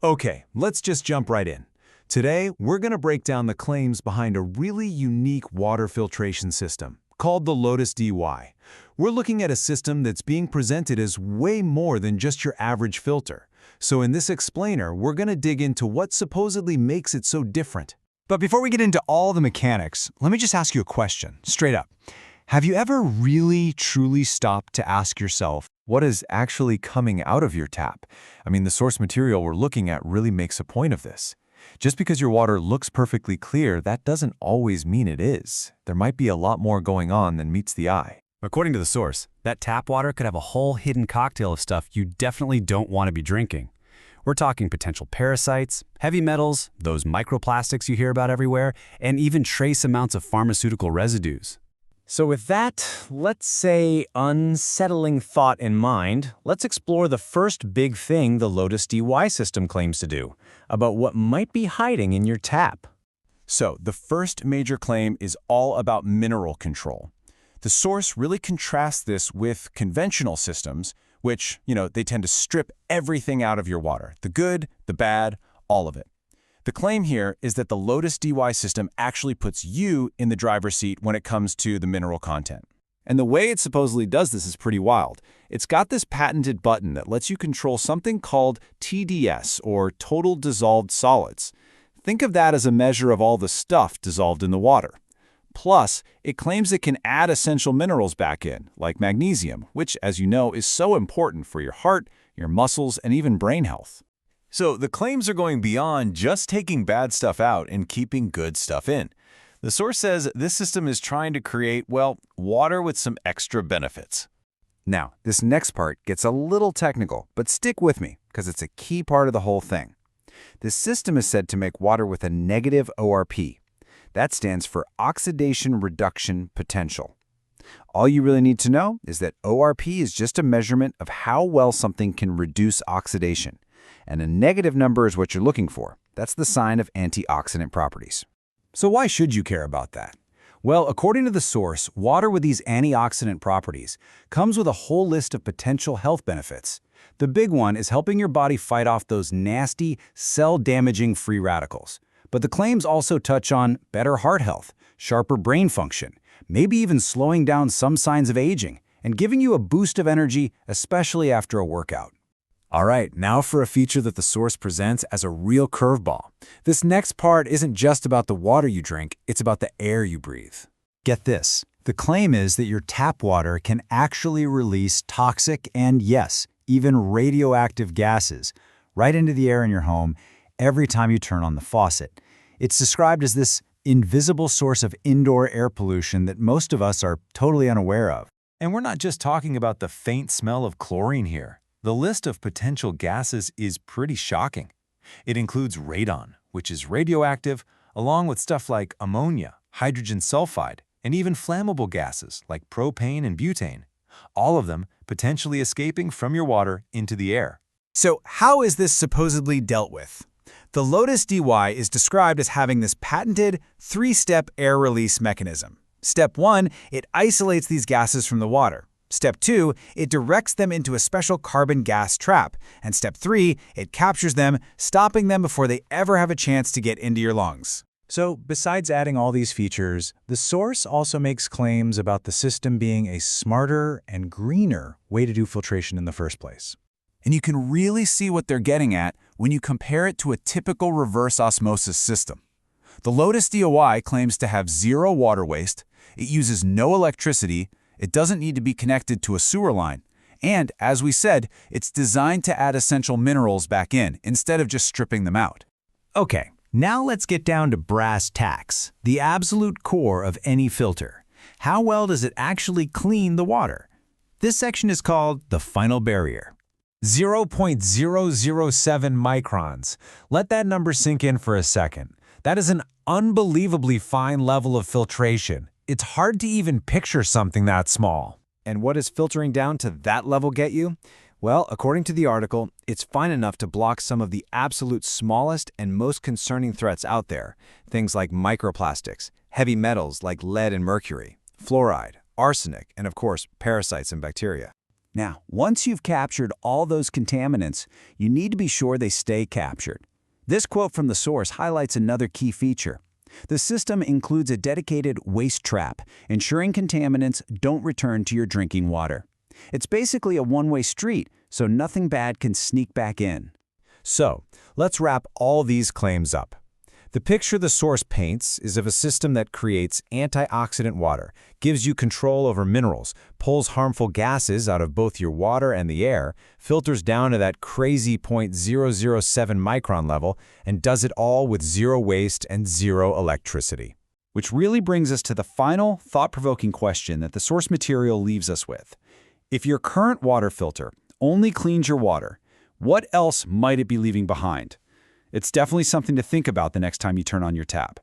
Okay, let's just jump right in. Today, we're going to break down the claims behind a really unique water filtration system called the Lotus DY. We're looking at a system that's being presented as way more than just your average filter. So in this explainer, we're going to dig into what supposedly makes it so different. But before we get into all the mechanics, let me just ask you a question, straight up. Have you ever really, truly stopped to ask yourself, what is actually coming out of your tap? I mean, the source material we're looking at really makes a point of this. Just because your water looks perfectly clear, that doesn't always mean it is. There might be a lot more going on than meets the eye. According to the source, that tap water could have a whole hidden cocktail of stuff you definitely don't want to be drinking. We're talking potential parasites, heavy metals, those microplastics you hear about everywhere, and even trace amounts of pharmaceutical residues. So with that, let's say, unsettling thought in mind, let's explore the first big thing the Lotus DY system claims to do, about what might be hiding in your tap. So the first major claim is all about mineral control. The source really contrasts this with conventional systems, which, they tend to strip everything out of your water, the good, the bad, all of it. The claim here is that the Lotus DY system actually puts you in the driver's seat when it comes to the mineral content. And the way it supposedly does this is pretty wild. It's got this patented button that lets you control something called TDS, or total dissolved solids. Think of that as a measure of all the stuff dissolved in the water. Plus, it claims it can add essential minerals back in, like magnesium, which, as you know, is so important for your heart, your muscles, and even brain health. So the claims are going beyond just taking bad stuff out and keeping good stuff in. The source says this system is trying to create, water with some extra benefits. Now, this next part gets a little technical, but stick with me, because it's a key part of the whole thing. This system is said to make water with a negative ORP. That stands for oxidation reduction potential. All you really need to know is that ORP is just a measurement of how well something can reduce oxidation. And a negative number is what you're looking for. That's the sign of antioxidant properties. So why should you care about that? Well, according to the source, water with these antioxidant properties comes with a whole list of potential health benefits. The big one is helping your body fight off those nasty, cell-damaging free radicals. But the claims also touch on better heart health, sharper brain function, maybe even slowing down some signs of aging, and giving you a boost of energy, especially after a workout. All right, now for a feature that the source presents as a real curveball. This next part isn't just about the water you drink, it's about the air you breathe. Get this. The claim is that your tap water can actually release toxic and, yes, even radioactive gases right into the air in your home every time you turn on the faucet. It's described as this invisible source of indoor air pollution that most of us are totally unaware of. And we're not just talking about the faint smell of chlorine here. The list of potential gases is pretty shocking. It includes radon, which is radioactive, along with stuff like ammonia, hydrogen sulfide, and even flammable gases like propane and butane, all of them potentially escaping from your water into the air. So how is this supposedly dealt with? The Lotus DY is described as having this patented three-step air release mechanism. Step 1, it isolates these gases from the water. Step 2, it directs them into a special carbon gas trap. And Step 3, it captures them, stopping them before they ever have a chance to get into your lungs. So, besides adding all these features, the source also makes claims about the system being a smarter and greener way to do filtration in the first place. And you can really see what they're getting at when you compare it to a typical reverse osmosis system. The Lotus DY claims to have zero water waste, it uses no electricity, it doesn't need to be connected to a sewer line, and, as we said, it's designed to add essential minerals back in instead of just stripping them out. Okay, now let's get down to brass tacks, the absolute core of any filter. How well does it actually clean the water? This section is called the final barrier. 0.007 microns. Let that number sink in for a second. That is an unbelievably fine level of filtration. It's hard to even picture something that small. And what does filtering down to that level get you? Well, according to the article, it's fine enough to block some of the absolute smallest and most concerning threats out there. Things like microplastics, heavy metals like lead and mercury, fluoride, arsenic, and of course, parasites and bacteria. Now, once you've captured all those contaminants, you need to be sure they stay captured. This quote from the source highlights another key feature. The system includes a dedicated waste trap, ensuring contaminants don't return to your drinking water. It's basically a one-way street, so nothing bad can sneak back in. So, let's wrap all these claims up. The picture the source paints is of a system that creates antioxidant water, gives you control over minerals, pulls harmful gases out of both your water and the air, filters down to that crazy 0.007 micron level, and does it all with zero waste and zero electricity. Which really brings us to the final, thought-provoking question that the source material leaves us with. If your current water filter only cleans your water, what else might it be leaving behind? It's definitely something to think about the next time you turn on your tap.